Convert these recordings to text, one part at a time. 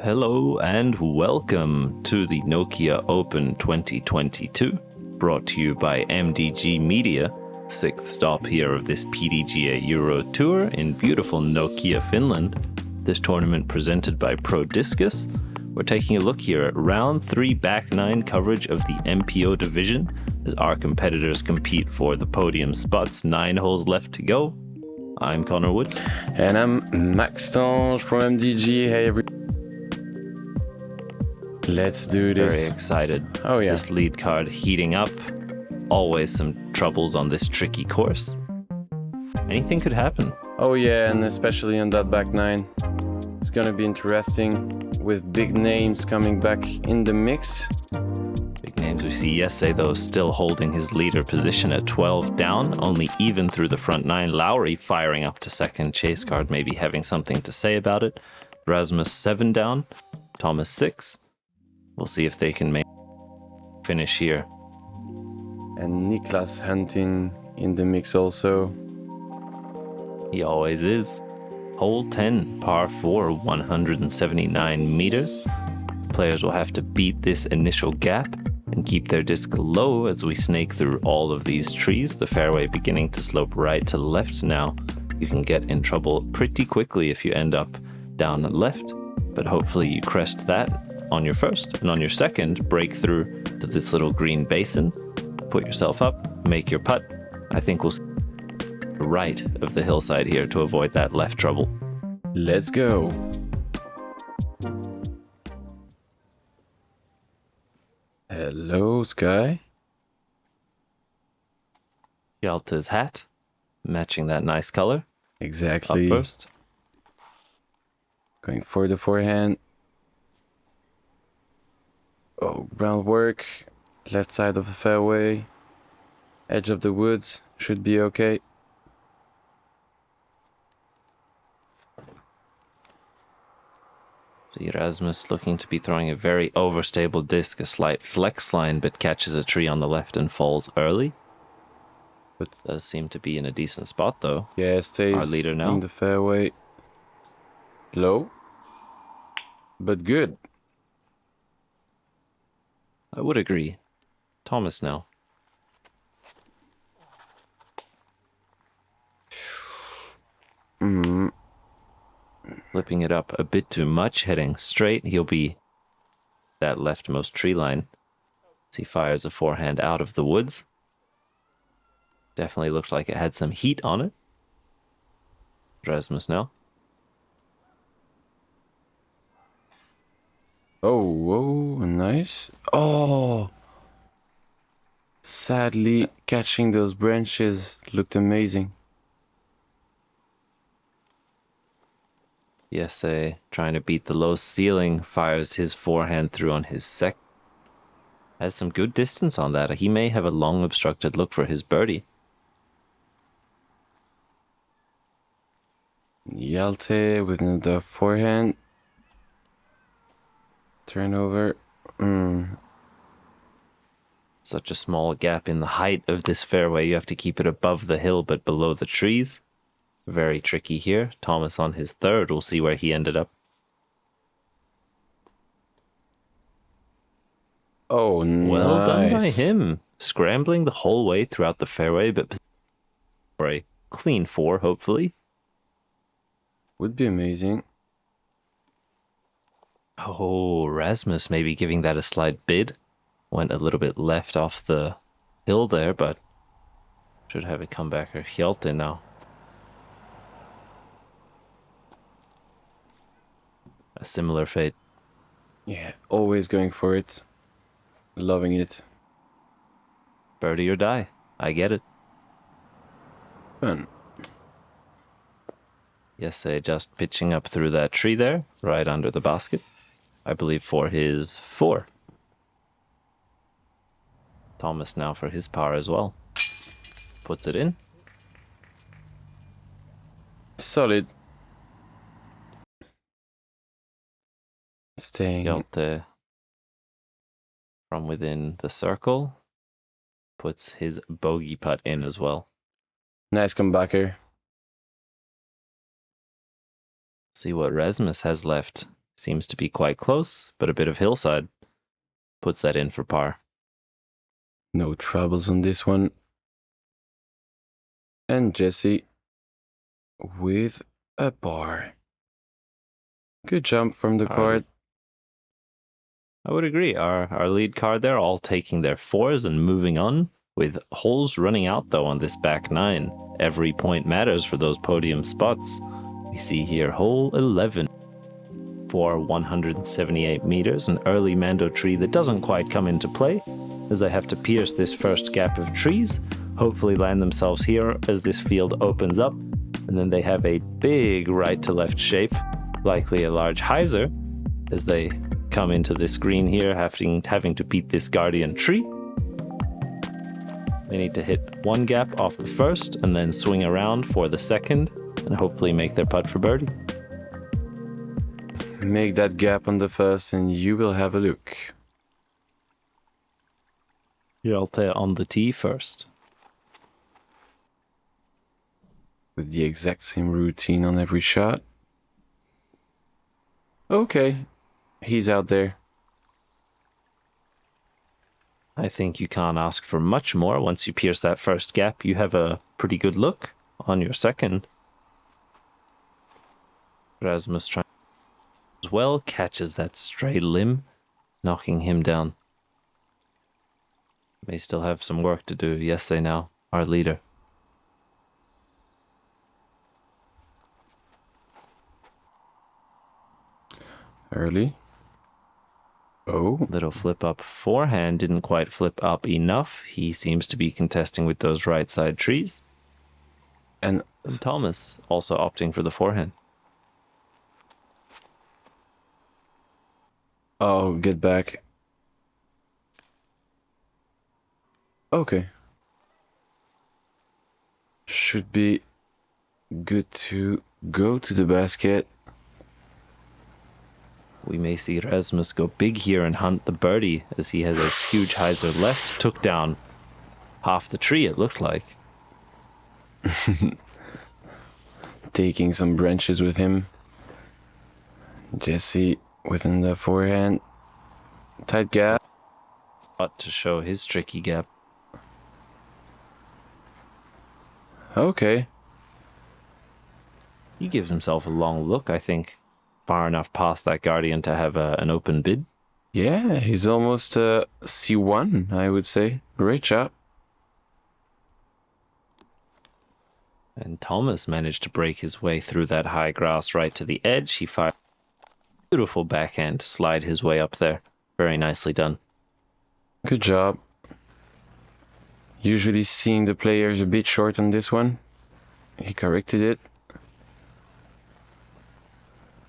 Hello and welcome to the Nokia Open 2022, brought to you by MDG Media, 6th stop here of this PDGA Euro Tour in beautiful Nokia, Finland. This tournament presented by Prodiscus. We're taking a look here at round 3 back 9 coverage of the MPO division as our competitors compete for the podium spots. 9 holes left to go. I'm Connor Wood. And I'm Maxime from MDG. Hey, let's do this. Very excited. Oh, yeah. This lead card heating up. Always some troubles on this tricky course. Anything could happen. Oh, yeah, and especially on that back 9. It's gonna be interesting with big names coming back in the mix. Big names we see Jessie, though, still holding his leader position at 12 down, only even through the front 9. Lowry firing up to second. Chase card maybe having something to say about it. Rasmus 7 down. Thomas 6. We'll see if they can make finish here. And Niklas hunting in the mix also. He always is. Hole 10, par 4, 179 meters. Players will have to beat this initial gap and keep their disc low as we snake through all of these trees. The fairway beginning to slope right to left now. You can get in trouble pretty quickly if you end up down left, but hopefully you crest that on your first, and on your second, break through to this little green basin, put yourself up, make your putt. I think we'll see the right of the hillside here to avoid that left trouble. Let's go. Hello, Sky. Hjalte's hat, matching that nice color. Exactly. Up first. Going for the forehand. Oh, groundwork. Left side of the fairway. Edge of the woods. Should be okay. See Rasmus looking to be throwing a very overstable disc, a slight flex line, but catches a tree on the left and falls early. But does seem to be in a decent spot though. yeah, stays Our leader now in the fairway. Low, but good. I would agree. Thomas now. Flipping it up a bit too much, heading straight. He'll be that leftmost tree line. As he fires a forehand out of the woods. Definitely looked like it had some heat on it. Rasmus now. Oh, whoa, nice. Oh, sadly, catching those branches looked amazing. Jessie trying to beat the low ceiling, fires his forehand through on his sec. Has some good distance on that. He may have a long obstructed look for his birdie. Hjalte with another forehand. Turnover. Such a small gap in the height of this fairway. You have to keep it above the hill but below the trees. Very tricky here. Thomas on his third. We'll see where he ended up. Oh, nice. Well done by him. Scrambling the whole way throughout the fairway, but for a clean 4, hopefully. Would be amazing. Oh, Rasmus maybe giving that a slight bid. Went a little bit left off the hill there, but should have a comebacker. Hjalte now. A similar fate. Yeah, always going for it. Loving it. Birdie or die. I get it. Fun. Jessie just pitching up through that tree there, right under the basket. I believe for his 4. Thomas now for his par as well. Puts it in. Solid. Staying. Hjalte from within the circle. Puts his bogey putt in as well. Nice comebacker. See what Rasmus has left. Seems to be quite close, but a bit of hillside. Puts that in for par. No troubles on this one. And Jessie with a par. Good jump from the card. I would agree. Our lead card there, all taking their 4s and moving on, with holes running out though on this back 9. Every point matters for those podium spots. We see here hole 11 for 178 meters, an early Mando tree that doesn't quite come into play, as they have to pierce this first gap of trees, hopefully land themselves here as this field opens up, and then they have a big right to left shape, likely a large hyzer, as they come into this green here, having to beat this guardian tree. They need to hit one gap off the first and then swing around for the second and hopefully make their putt for birdie. Make that gap on the first and you will have a look. Hjalte on the tee first. With the exact same routine on every shot. Okay, he's out there. I think you can't ask for much more. Once you pierce that first gap, you have a pretty good look on your second. Rasmus trying as well, catches that stray limb, knocking him down. May still have some work to do. Jessie now, our leader. Early. Oh. Little flip up forehand, didn't quite flip up enough. He seems to be contesting with those right side trees. And Thomas also opting for the forehand. Oh, get back. Okay. Should be good to go to the basket. We may see Rasmus go big here and hunt the birdie, as he has a huge hyzer left. Took down half the tree, it looked like. Taking some branches with him. Jessie within the forehand. Tight gap. But to show his tricky gap. Okay. He gives himself a long look, I think. Far enough past that guardian to have an open bid. Yeah, he's almost C1, I would say. Great job. And Thomas managed to break his way through that high grass right to the edge. He fired a beautiful backhand to slide his way up there. Very nicely done. Good job. Usually seeing the players a bit short on this one. He corrected it.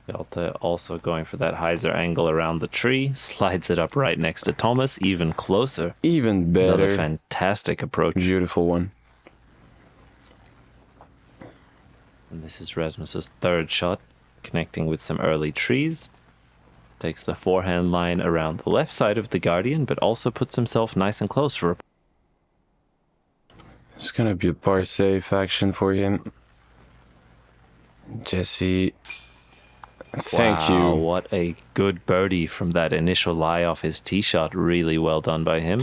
Hjalte also going for that hyzer angle around the tree. Slides it up right next to Thomas, even closer. Even better. Another fantastic approach. Beautiful one. And this is Rasmus's third shot, connecting with some early trees. Takes the forehand line around the left side of the guardian, but also puts himself nice and close for a... It's gonna be a par safe action for him. Jessie... Thank you. What a good birdie from that initial lie off his tee shot. Really well done by him.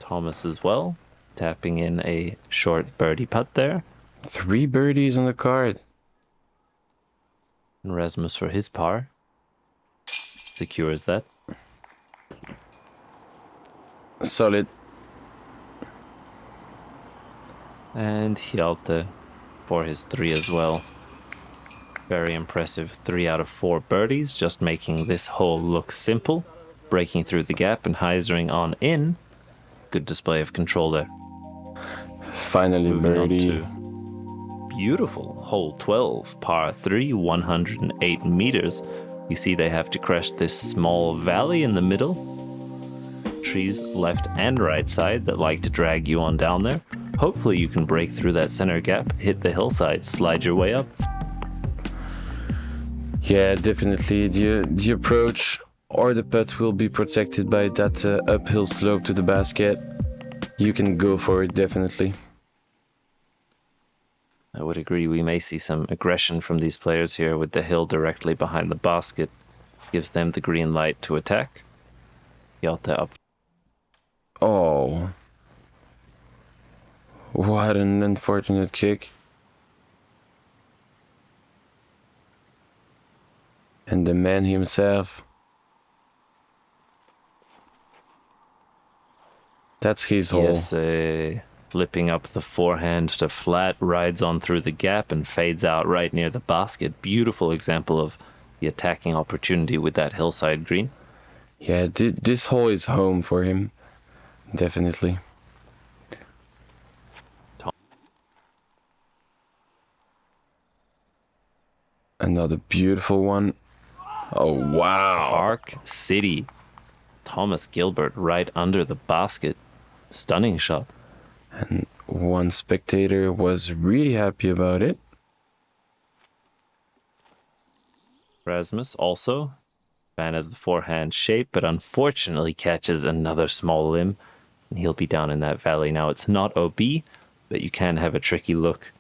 Thomas as well, tapping in a short birdie putt there. 3 birdies on the card. And Rasmus for his par. Secures that. Solid. And Hjalte for his 3 as well. Very impressive 3 out of 4 birdies, just making this hole look simple. Breaking through the gap and hyzering on in. Good display of control there. Finally Moving birdie. on to beautiful hole 12, par 3, 108 meters. You see they have to crest this small valley in the middle. Trees left and right side that like to drag you on down there. Hopefully you can break through that center gap, hit the hillside, slide your way up. Yeah, definitely. The approach or the putt will be protected by that uphill slope to the basket. You can go for it, definitely. I would agree. We may see some aggression from these players here with the hill directly behind the basket. Gives them the green light to attack. Hjalte up. Oh. What an unfortunate kick. And the man himself. That's his hole. Yes, flipping up the forehand to flat, rides on through the gap and fades out right near the basket. Beautiful example of the attacking opportunity with that hillside green. Yeah, this hole is home for him. Definitely. Another beautiful one. Oh, wow. Park City. Thomas Gilbert right under the basket. Stunning shot. And one spectator was really happy about it. Rasmus also. Fan of the forehand shape, but unfortunately catches another small limb. And he'll be down in that valley. Now it's not OB, but you can have a tricky look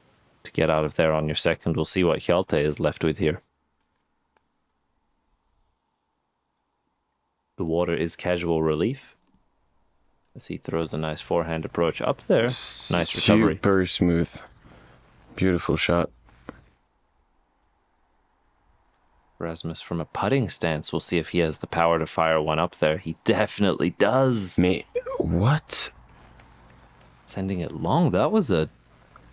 to get out of there on your second. We'll see what Hjalte is left with here. The water is casual relief. As he throws a nice forehand approach up there. Nice recovery. Super smooth. Beautiful shot. Rasmus from a putting stance. We'll see if he has the power to fire one up there. He definitely does. What? Sending it long. That was a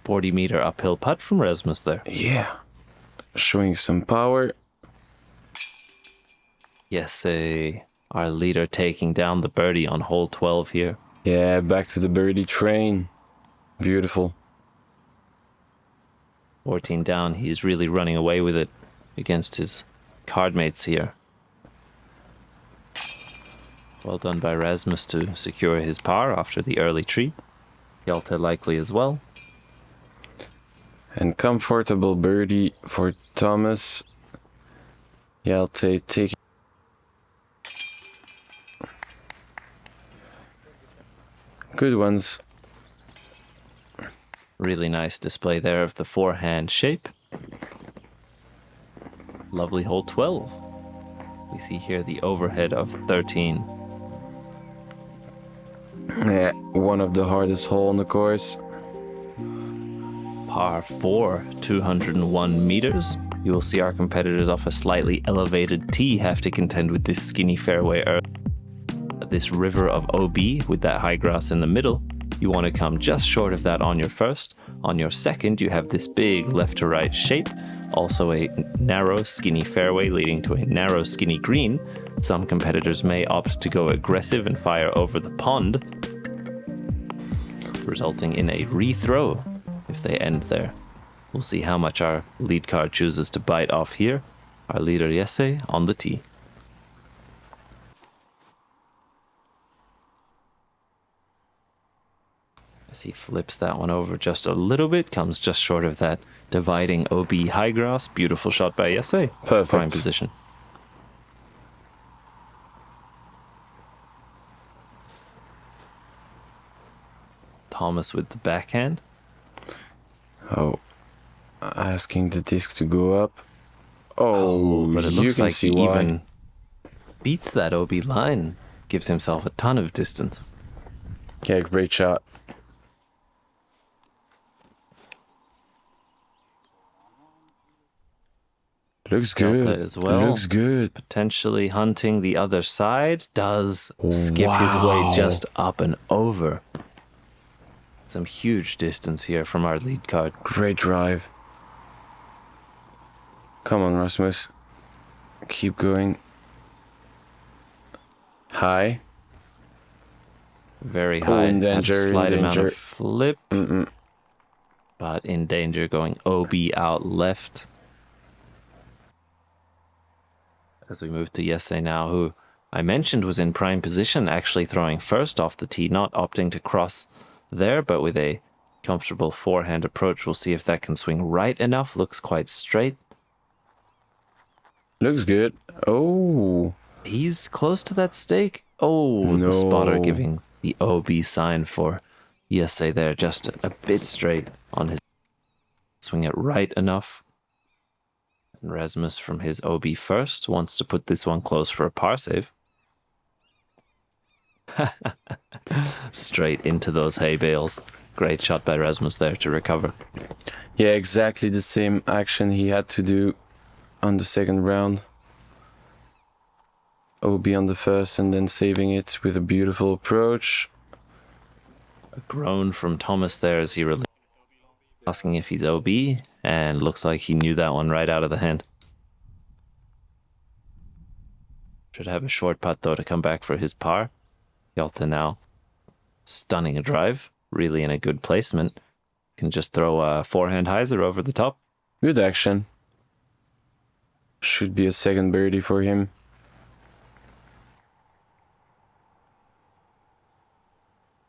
40-meter uphill putt from Rasmus there. Yeah. Showing some power. Yes, our leader taking down the birdie on hole 12 here. Yeah, back to the birdie train. Beautiful. 14 down. He's really running away with it against his card mates here. Well done by Rasmus to secure his par after the early tree. Hjalte likely as well. And comfortable birdie for Thomas. Hjalte taking. Good ones. Really nice display there of the forehand shape. Lovely hole 12. We see here the overhead of 13. Yeah, one of the hardest hole on the course. Par 4, 201 meters. You will see our competitors off a slightly elevated tee have to contend with this skinny fairway early. This river of OB with that high grass in the middle. You want to come just short of that on your first. On your second, you have this big left to right shape. Also a narrow, skinny fairway leading to a narrow, skinny green. Some competitors may opt to go aggressive and fire over the pond, resulting in a rethrow if they end there. We'll see how much our lead card chooses to bite off here. Our leader, Jessie, on the tee. As he flips that one over just a little bit, comes just short of that dividing OB high grass. Beautiful shot by Jessie. Perfect. Prime position. Thomas with the backhand. Oh, asking the disc to go up. Oh, but it you looks can like see he why. even beats that OB line. Gives himself a ton of distance. Yeah, great shot. Looks good. Hjalte as well. Looks good. Potentially hunting the other side. Does skip his way just up and over. Some huge distance here from our lead card. Great drive. Come on, Rasmus. Keep going. High. Very high. in danger, Had a slight in amount danger. of flip. But in danger, going OB out left. As we move to Jessie now, who I mentioned was in prime position, actually throwing first off the tee, not opting to cross there, but with a comfortable forehand approach. We'll see if that can swing right enough. Looks quite straight. Looks good. Oh. He's close to that stake. Oh, No. the spotter giving the OB sign for Jessie there, just a bit straight on his swing it right enough. And Rasmus from his OB first wants to put this one close for a par save. Straight into those hay bales. Great shot by Rasmus there to recover. Yeah, exactly the same action he had to do on the second round. OB on the first and then saving it with a beautiful approach. A groan from Thomas there as he released, asking if he's OB, and looks like he knew that one right out of the hand. Should have a short putt though to come back for his par. Hjalte now stunning a drive, really in a good placement. Can just throw a forehand hyzer over the top. Good action. Should be a second birdie for him.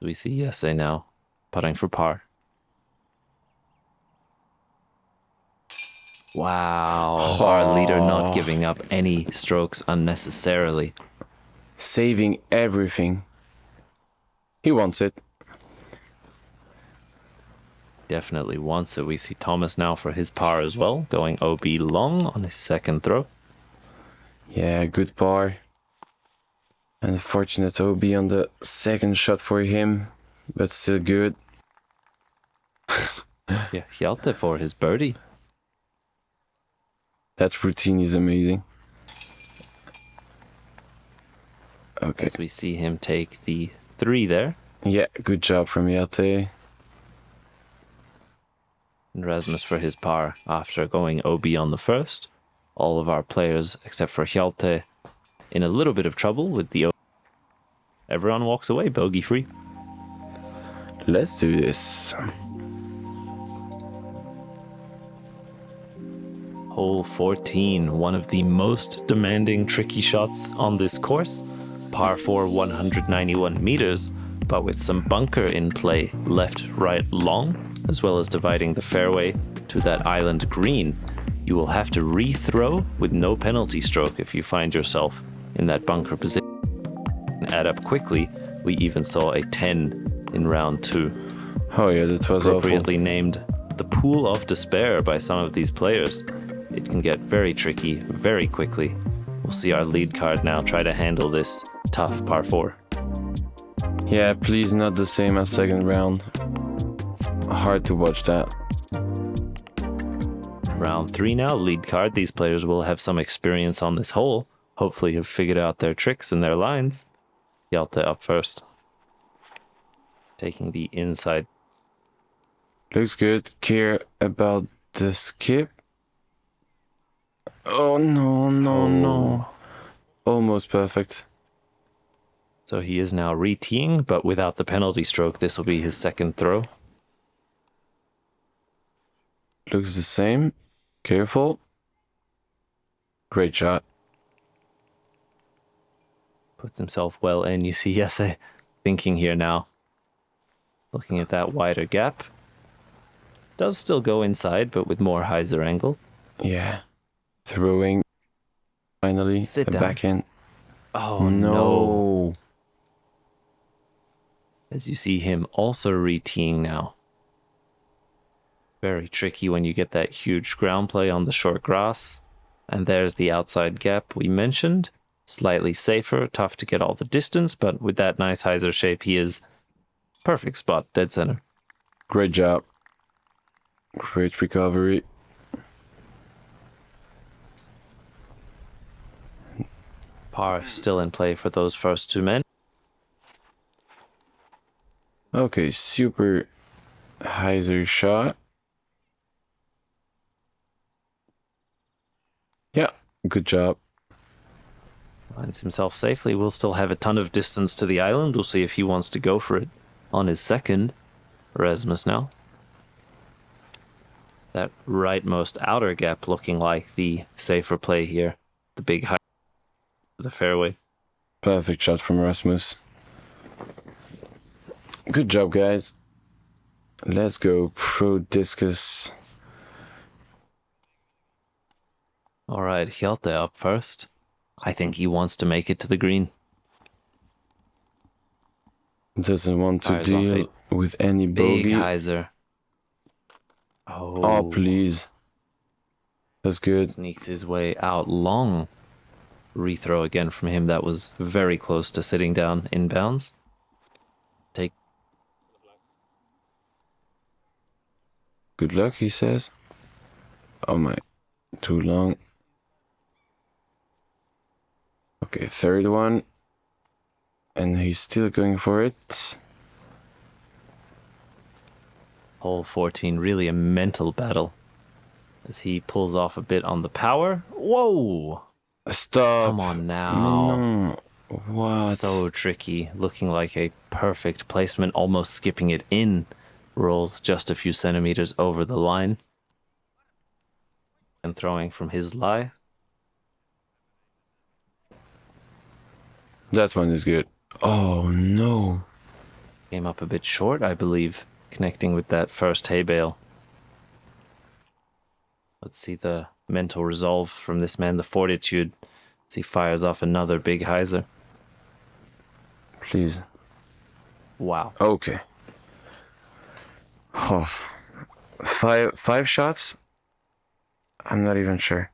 We see Jessie now putting for par. Wow, our leader not giving up any strokes unnecessarily. Saving everything. He wants it. Definitely wants it. We see Thomas now for his par as well, going OB long on his second throw. Yeah, good par. Unfortunate OB on the second shot for him, but still good. Yeah, Hjalte for his birdie. That routine is amazing. Okay. As we see him take the 3 there. Yeah, good job from Hjalte. And Rasmus for his par after going OB on the first. All of our players, except for Hjalte, in a little bit of trouble with the OB. Everyone walks away bogey free. Let's do this. Hole 14, one of the most demanding tricky shots on this course. Par 4, 191 meters, but with some bunker in play, left, right, long, as well as dividing the fairway to that island green. You will have to rethrow with no penalty stroke if you find yourself in that bunker position. Add up quickly, we even saw a 10 in round 2. Oh yeah, that was appropriately awful. Named the Pool of Despair by some of these players. It can get very tricky very quickly. We'll see our lead card now try to handle this tough par 4. Yeah, please not the same as second round. Hard to watch that. Round 3 now, lead card. These players will have some experience on this hole. Hopefully have figured out their tricks and their lines. Hjalte up first. Taking the inside. Looks good. Care about the skip. Oh no, no. Almost perfect. So he is now re-teeing, but without the penalty stroke, this will be his second throw. Looks the same. Careful. Great shot. Puts himself well in. You see Jessie thinking here now. Looking at that wider gap. Does still go inside, but with more hyzer angle. Yeah. Throwing. Finally. Sit a down. backhand. Oh no. As you see him also re-teeing now. Very tricky when you get that huge ground play on the short grass. And there's the outside gap we mentioned. Slightly safer, tough to get all the distance, but with that nice hyzer shape, he is perfect spot, dead center. Great job. Great recovery. Par still in play for those first 2 men. Okay, super hyzer shot. Yeah, good job. Finds himself safely. Will still have a ton of distance to the island. We'll see if he wants to go for it on his second. Rasmus now. That rightmost outer gap looking like the safer play here. The big height of the fairway. Perfect shot from Rasmus. Good job, guys. Let's go Prodiscus. All right, Hjalte up first. I think he wants to make it to the green. Doesn't want to Fires off deal with any Big bogey. hyzer. Oh, please. That's good. Sneaks his way out long. Rethrow again from him. That was very close to sitting down inbounds. Take. Good luck, he says. Oh my. Too long. Okay, third one. And he's still going for it. Hole 14, really a mental battle. As he pulls off a bit on the power. Whoa! Stop. Come on now. No. What? So tricky. Looking like a perfect placement, almost skipping it in. Rolls just a few centimeters over the line. And throwing from his lie. That one is good. Oh no. Came up a bit short, I believe, connecting with that first hay bale. Let's see the mental resolve from this man, the fortitude, as he fires off another big hyzer. Please. Wow. Okay. Oh. Five shots? I'm not even sure.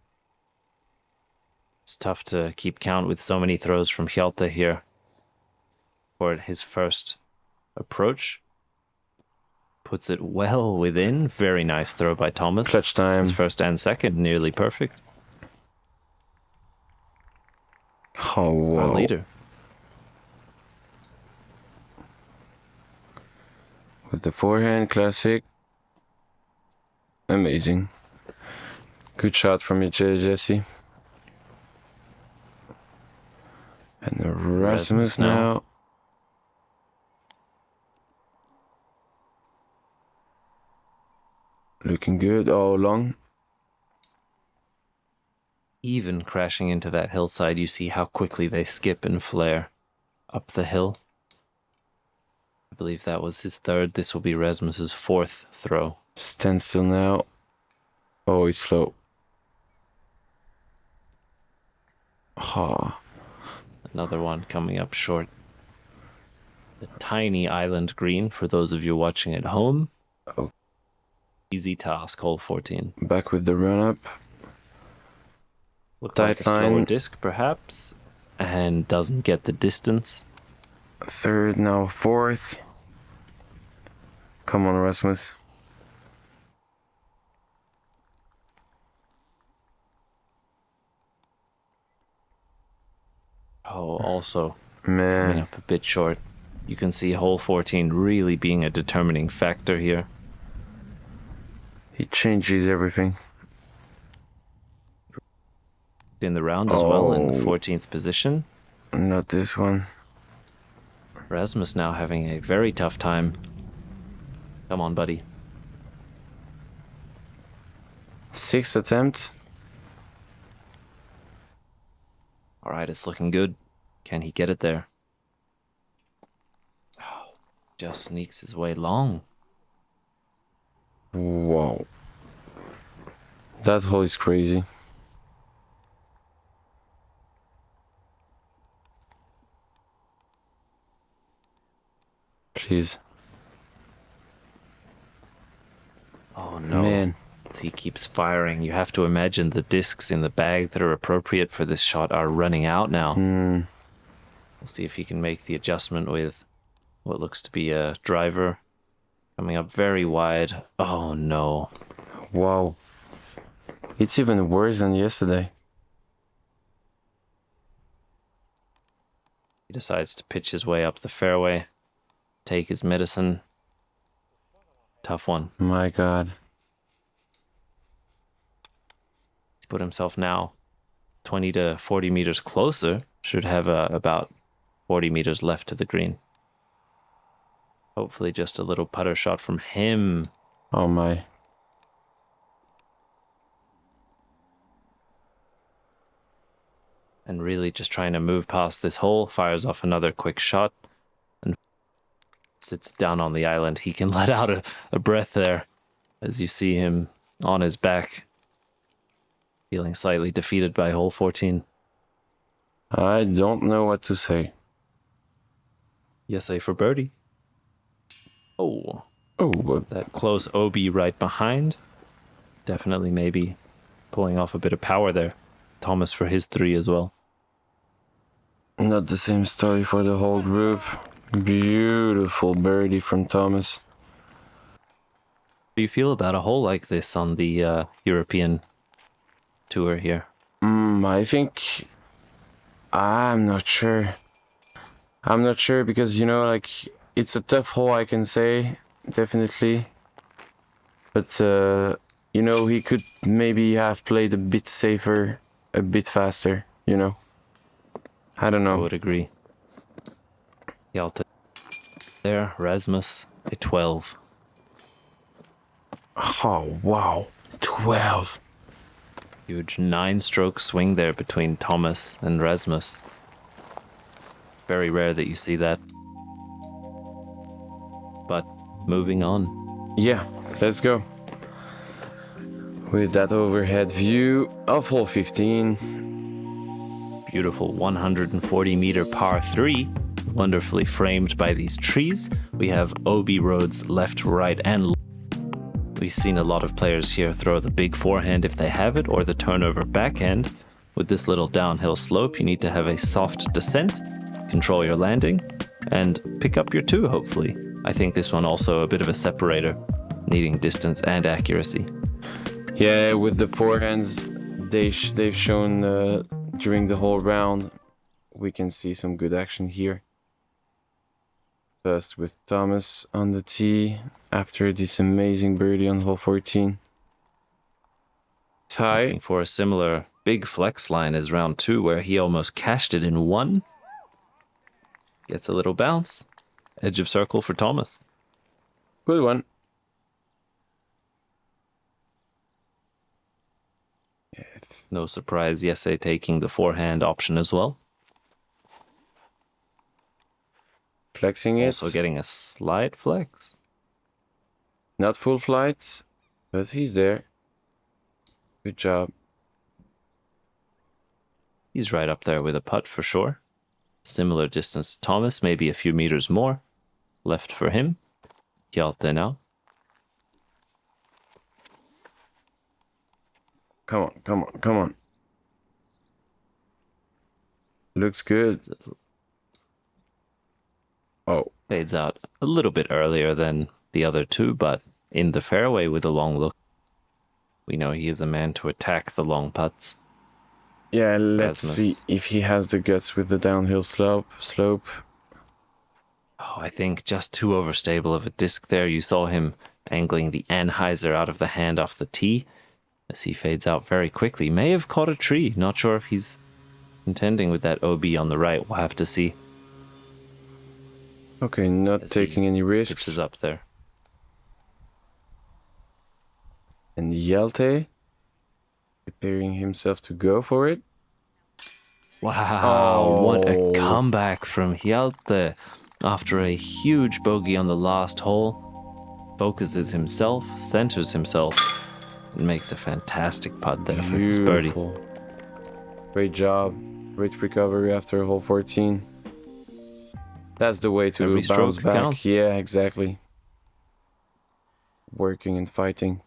It's tough to keep count with so many throws from Hjalte here for his first approach. Puts it well within. Very nice throw by Thomas. Clutch time. His first and second, nearly perfect. Oh, wow. Our leader. With the forehand, classic. Amazing. Good shot from you, Jessie. And Rasmus now. Looking good all along. Even crashing into that hillside, you see how quickly they skip and flare up the hill. I believe that was his third. This will be Rasmus's fourth throw. Stand still now. Oh, it's slow. Oh. Another one coming up short. The tiny island green for those of you watching at home. Oh. Easy task, hole 14. Back with the run-up. Looked like a slower disc, perhaps, and doesn't get the distance. Third, now fourth. Come on, Rasmus. Oh, also Man. coming up a bit short. You can see hole 14 really being a determining factor here. He changes everything. In the round as well, in the 14th position. Not this one. Rasmus now having a very tough time. Come on, buddy. Sixth attempt. All right, it's looking good. Can he get it there? Oh, just sneaks his way long. Wow. That hole is crazy. Please. Oh no. Man. As he keeps firing, you have to imagine the discs in the bag that are appropriate for this shot are running out now. We'll see if he can make the adjustment with what looks to be a driver. Coming up very wide. Oh no. Wow. It's even worse than yesterday. He decides to pitch his way up the fairway. Take his medicine. Tough one. My God. He's put himself now 20 to 40 meters closer. Should have about 40 meters left to the green. Hopefully just a little putter shot from him. Oh my. And really just trying to move past this hole. Fires off another quick shot. And sits down on the island. He can let out a breath there. As you see him on his back. Feeling slightly defeated by hole 14. I don't know what to say. Jessie for birdie. Oh, Oh, but That close OB right behind. Definitely maybe pulling off a bit of power there. Thomas for his 3 as well. not the same story for the whole group. Beautiful birdie from Thomas. How do you feel about a hole like this on the European tour here? I think... I'm not sure. I'm not sure because, you know, like, it's a tough hole, I can say. Definitely. But, you know, he could maybe have played a bit safer, a bit faster, you know. I don't I know. would agree. Hjalte there, Rasmus, a 12. Oh, wow. 12. Huge 9-stroke swing there between Thomas and Rasmus. Very rare that you see that. But moving on. Yeah, let's go. With that overhead view of hole 15. Beautiful 140-meter par 3, wonderfully framed by these trees. We have OB roads left, right, and left. We've seen a lot of players here throw the big forehand if they have it, or the turnover backhand. With this little downhill slope, you need to have a soft descent, control your landing, and pick up your 2, hopefully. I think this one also a bit of a separator, needing distance and accuracy. Yeah, with the forehands they've shown during the whole round, we can see some good action here. First with Thomas on the tee after this amazing birdie on hole 14. Tie. Looking for a similar big flex line as round 2, where he almost cashed it in 1. Gets a little bounce. Edge of circle for Thomas. Good one. No surprise, Jessie taking the forehand option as well. Flexing it. Also getting a slight flex. Not full flights, but he's there. Good job. He's right up there with a putt for sure. Similar distance to Thomas, maybe a few meters more left for him. Hjalte now. Come on, come on, come on. Looks good. Oh. Fades out a little bit earlier than the other 2, but in the fairway with a long look. We know he is a man to attack the long putts. Yeah, let's Rasmus. see if he has the guts with the downhill slope. Oh, I think just too overstable of a disc there. You saw him angling the anhyzer out of the hand off the tee as he fades out very quickly. May have caught a tree. Not sure if he's intending with that OB on the right. We'll have to see. Okay, not As taking he any pitches risks. up there. And Hjalte preparing himself to go for it. Wow, what Oh. a comeback from Hjalte after a huge bogey on the last hole. Focuses himself, centers himself, and makes a fantastic putt there for his birdie. Beautiful. Great job. Great recovery after hole 14. That's the way to Every bounce stroke back. counts. Yeah, exactly. Working and fighting.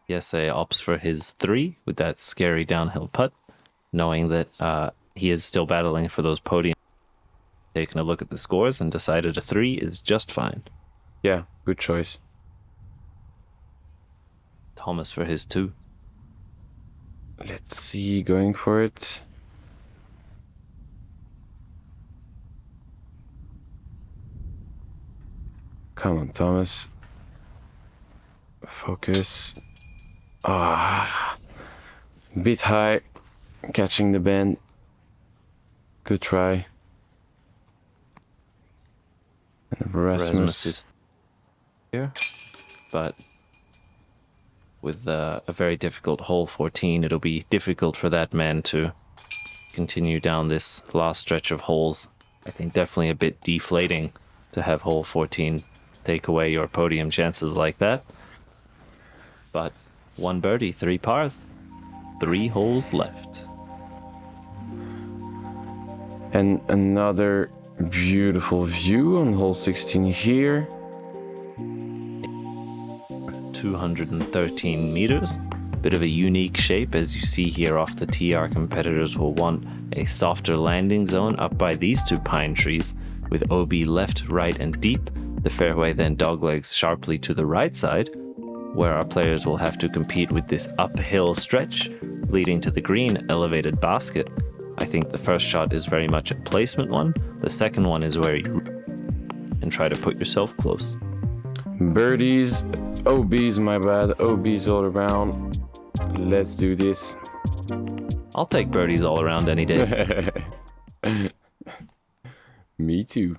Jessie opts for his 3 with that scary downhill putt, knowing that he is still battling for those podiums. Taking a look at the scores and decided a 3 is just fine. Yeah, good choice. Thomas for his 2. Let's see, going for it. Come on, Thomas. Focus. Bit high. Catching the bend. Good try. And Rasmus is here, but with a very difficult hole 14, it'll be difficult for that man to continue down this last stretch of holes. I think definitely a bit deflating to have hole 14 take away your podium chances like that. But 1 birdie, 3 pars, 3 holes left. And another beautiful view on hole 16 here. 213 meters. Bit of a unique shape, as you see here off the tee. Our competitors will want a softer landing zone up by these two pine trees, with OB left, right, and deep. The fairway then doglegs sharply to the right side, where our players will have to compete with this uphill stretch leading to the green elevated basket. I think the first shot is very much a placement one. The second one is where you and try to put yourself close. Birdies, OBs, my bad. OBs all around. Let's do this. I'll take birdies all around any day. Me too.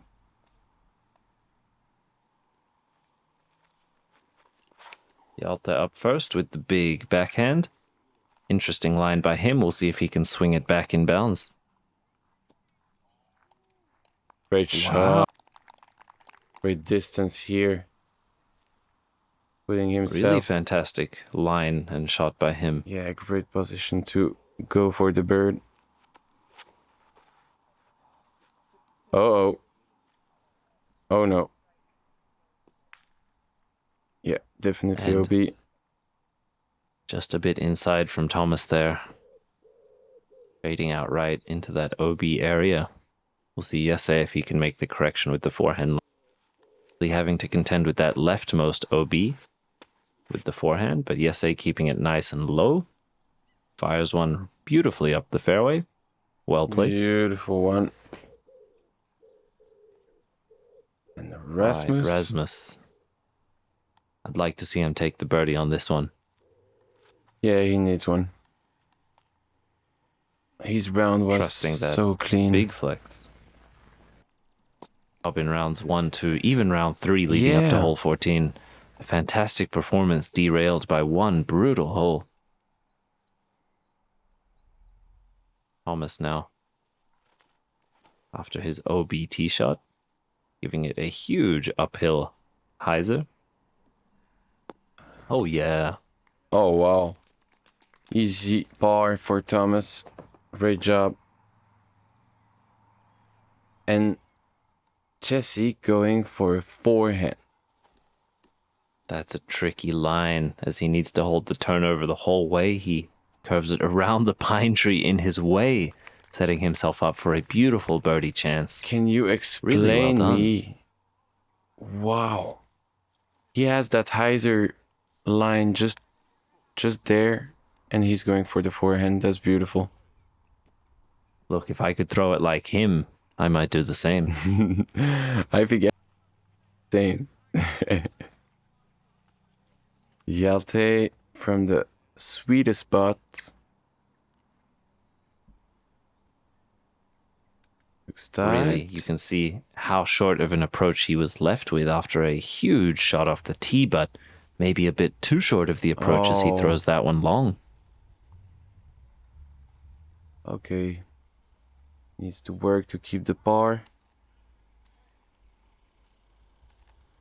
Hjalte up first with the big backhand. Interesting line by him. We'll see if he can swing it back in bounds. Great shot. Great distance here. Putting himself... Really fantastic line and shot by him. Yeah, great position to go for the bird. Uh-oh. Oh no. Yeah, definitely And OB. just a bit inside from Thomas there. Fading out right into that OB area. We'll see Jessie if he can make the correction with the forehand. Having to contend with that leftmost OB with the forehand, but Jessie keeping it nice and low. Fires one beautifully up the fairway. Well played. Beautiful one. And Rasmus. Right, Rasmus. I'd like to see him take the birdie on this one. Yeah, he needs one. His round was Trusting that so clean. Big flex. Up in rounds 1, 2, even round 3 leading up to hole 14. A fantastic performance derailed by one brutal hole. Thomas now, after his OB tee shot, giving it a huge uphill hyzer. Oh yeah. Oh wow. Easy par for Thomas. Great job. And Jessie going for a forehand. That's a tricky line, as he needs to hold the turnover the whole way. He curves it around the pine tree in his way, setting himself up for a beautiful birdie chance. Can you explain Really well done. me? Wow. He has that hyzer line just there, and he's going for the forehand. That's beautiful. Look, if I could throw it like him, I might do the same. I think same. Hjalte from the sweetest spot. Looks tight. Really, you can see how short of an approach he was left with after a huge shot off the tee, but maybe a bit too short of the approach as he throws that one long. Okay. Needs to work to keep the par.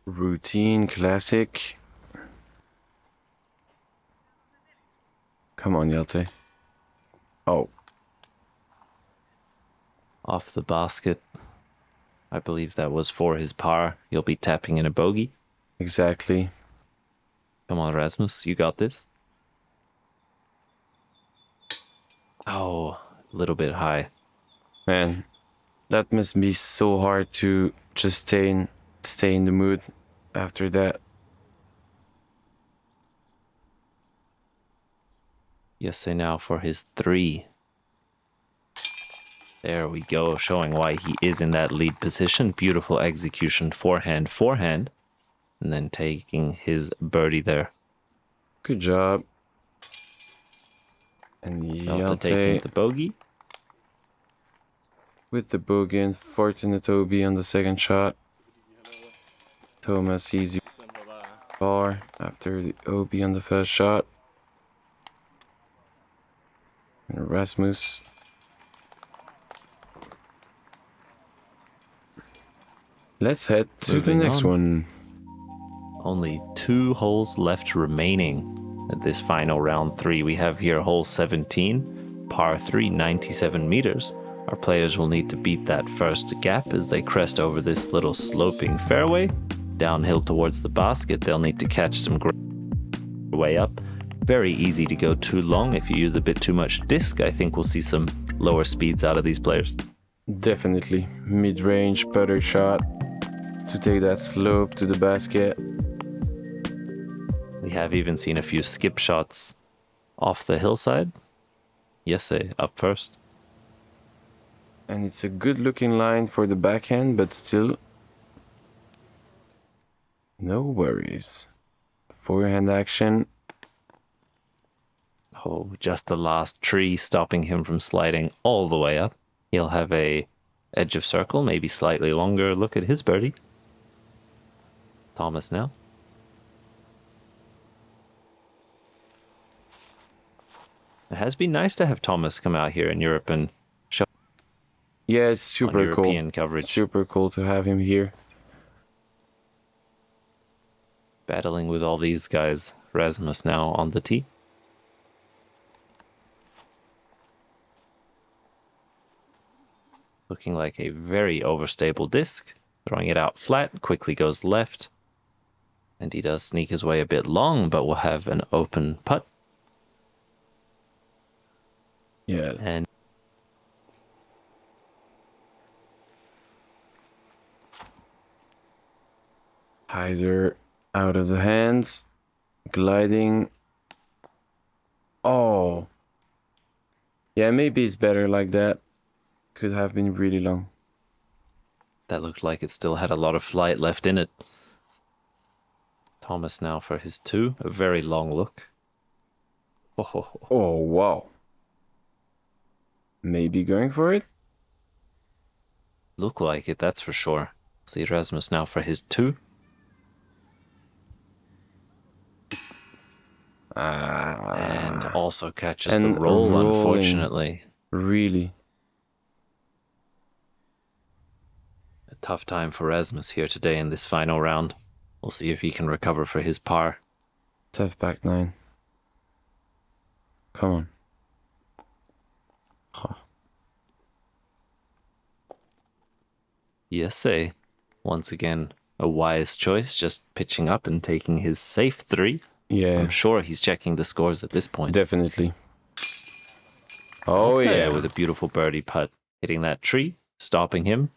Routine, classic. Come on, Hjalte. Oh. Off the basket. I believe that was for his par. He'll be tapping in a bogey. Exactly. Come on, Rasmus, you got this. Oh, a little bit high. Man, that must be so hard to just stay in the mood after that. Jessie now for his 3. There we go, showing why he is in that lead position. Beautiful execution, forehand, and then taking his birdie there. Good job. And Hjalte taking the bogey. With the bogey and fortunate OB on the second shot. Thomas easy par after the OB on the first shot. And Rasmus. Let's head to the next one. Only 2 holes left remaining at this final round 3. We have here hole 17, par 3, 97 meters. Our players will need to beat that first gap as they crest over this little sloping fairway. Downhill towards the basket, they'll need to catch some ground. way up. Very easy to go too long. If you use a bit too much disc, I think we'll see some lower speeds out of these players. Definitely. Mid-range putter shot to take that slope to the basket. We have even seen a few skip shots off the hillside. Jessie up first. And it's a good looking line for the backhand, but still no worries. Forehand action. Oh, just the last tree stopping him from sliding all the way up. He'll have a edge of circle, maybe slightly longer. Look at his birdie. Thomas now. It has been nice to have Thomas come out here in Europe and show Yeah, it's super cool. European coverage. Super cool to have him here. Battling with all these guys. Rasmus now on the tee. Looking like a very overstable disc. Throwing it out flat, quickly goes left. And he does sneak his way a bit long, but will have an open putt. Yeah. And hyzer out of the hands. Gliding. Oh. Yeah, maybe it's better like that. Could have been really long. that looked like it still had a lot of flight left in it. Thomas now for his 2. A very long look. Oh. Oh, wow. Maybe going for it? Look like it, that's for sure. See Rasmus now for his 2. And also catches the roll, rolling. unfortunately. Really? A tough time for Rasmus here today in this final round. We'll see if he can recover for his par. Tough back 9. Come on. Huh. Jessie, once again, a wise choice, just pitching up and taking his safe 3. Yeah. I'm sure he's checking the scores at this point. Definitely. Oh, Hjalte yeah. with a beautiful birdie putt, hitting that tree, stopping him,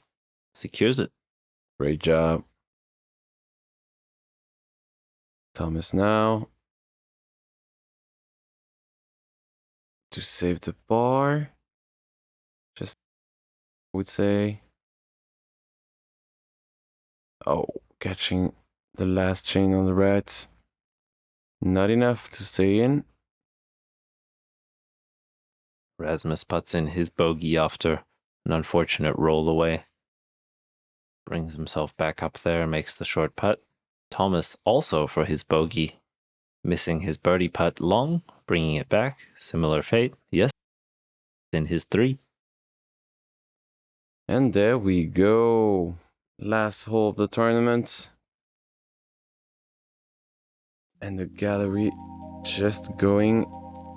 secures it. Great job. Thomas now. To save the bar. Just, I would say. Oh, catching the last chain on the right. Not enough to stay in. Rasmus puts in his bogey after an unfortunate roll away. Brings himself back up there, makes the short putt. Thomas also for his bogey, missing his birdie putt long, bringing it back. Similar fate. Yes, in his 3. And there we go. Last hole of the tournament. And the gallery just going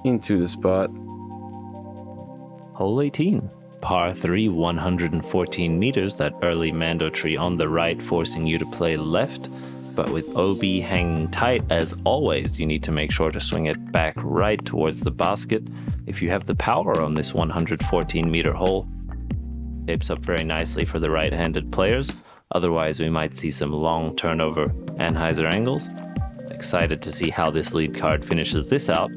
into the spot. Hole 18. Par 3, 114 meters. That early Mando tree on the right, forcing you to play left. But with OB hanging tight, as always, you need to make sure to swing it back right towards the basket. If you have the power on this 114-meter hole, shapes up very nicely for the right-handed players. Otherwise, we might see some long turnover and hyzer angles. Excited to see how this lead card finishes this out.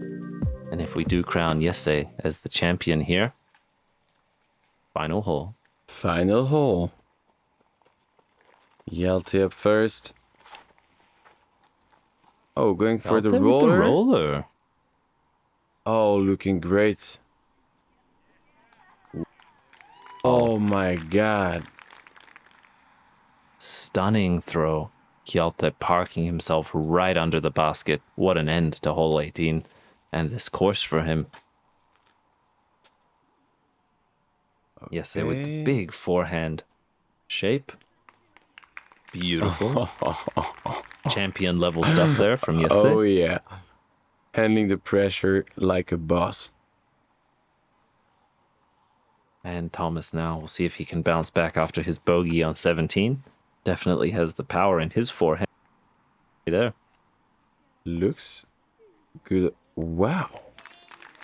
And if we do crown Jessie as the champion here. Final hole. Final hole. Hjalte up first. Oh, going for Hjalte the with roller. the roller. Oh, looking great. Oh my god. Stunning throw. Hjalte parking himself right under the basket. What an end to hole 18. And this course for him. Okay. Jessie with the big forehand shape. Beautiful. Champion level stuff there from Jessie. Oh yeah. Handling the pressure like a boss. And Thomas now. We'll see if he can bounce back after his bogey on 17. Definitely has the power in his forehand there. Looks Good. Wow.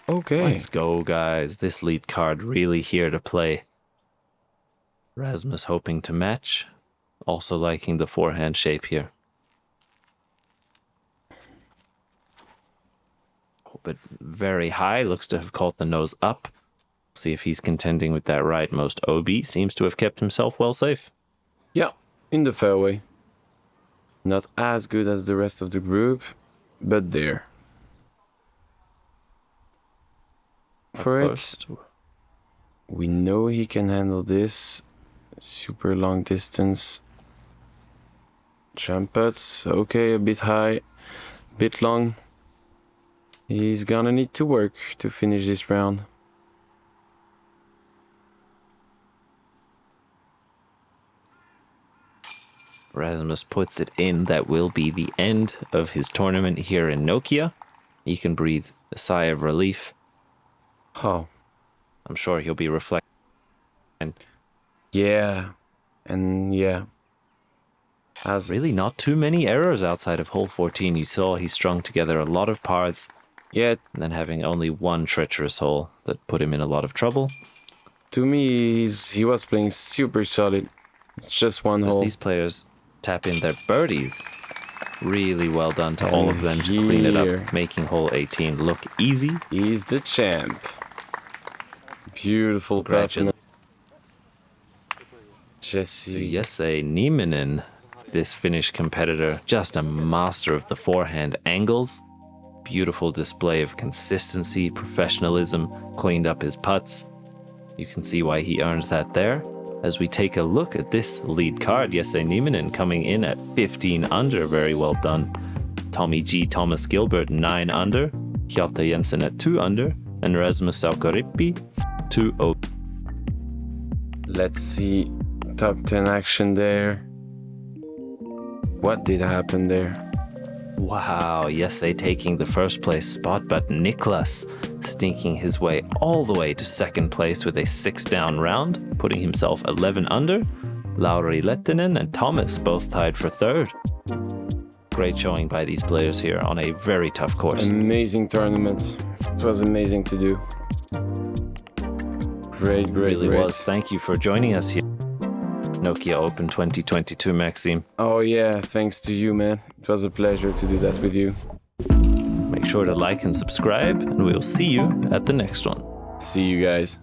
Okay. Let's go, guys. This lead card really here to play. Rasmus hoping to match. Also liking the forehand shape here. But very high. Looks to have caught the nose up. See if he's contending with that rightmost OB. Seems to have kept himself well safe. Yeah, in the fairway. Not as good as the rest of the group, but there. For it, we know he can handle this. Super long distance. Jump putts, okay, a bit high, bit long. He's gonna need to work to finish this round. Rasmus puts it in. That will be the end of his tournament here in Nokia. He can breathe a sigh of relief. Oh. I'm sure he'll be reflecting. Yeah. And yeah. Really not too many errors outside of hole 14. You saw he strung together a lot of pars. Yeah. And then having only one treacherous hole that put him in a lot of trouble. To me, he was playing super solid. It's just one hole. These players tap in their birdies. Really well done to all of them to clean it up, making hole 18 look easy. He's the champ. Beautiful performance. Jessie. Jessie Nieminen, this Finnish competitor, just a master of the forehand angles. Beautiful display of consistency, professionalism, cleaned up his putts. You can see why he earned that there. As we take a look at this lead card, Jessie Nieminen coming in at 15 under, very well done. Tommy G, Thomas Gilbert, 9 under. Hjalte Jensen at 2 under. And Rasmus Saukkoriipi, 2 over. Let's see top 10 action there. What did happen there? Wow, Jessie taking the first place spot, but Niklas stinking his way all the way to second place with a 6-down round, putting himself 11 under. Lauri Lettinen and Thomas both tied for third. Great showing by these players here on a very tough course. Amazing tournament. It was amazing to do. Great. It really was. Thank you for joining us here. Nokia Open 2022, Maxime. Oh yeah, thanks to you, man. It was a pleasure to do that with you. Make sure to like and subscribe, and we'll see you at the next one. See you guys.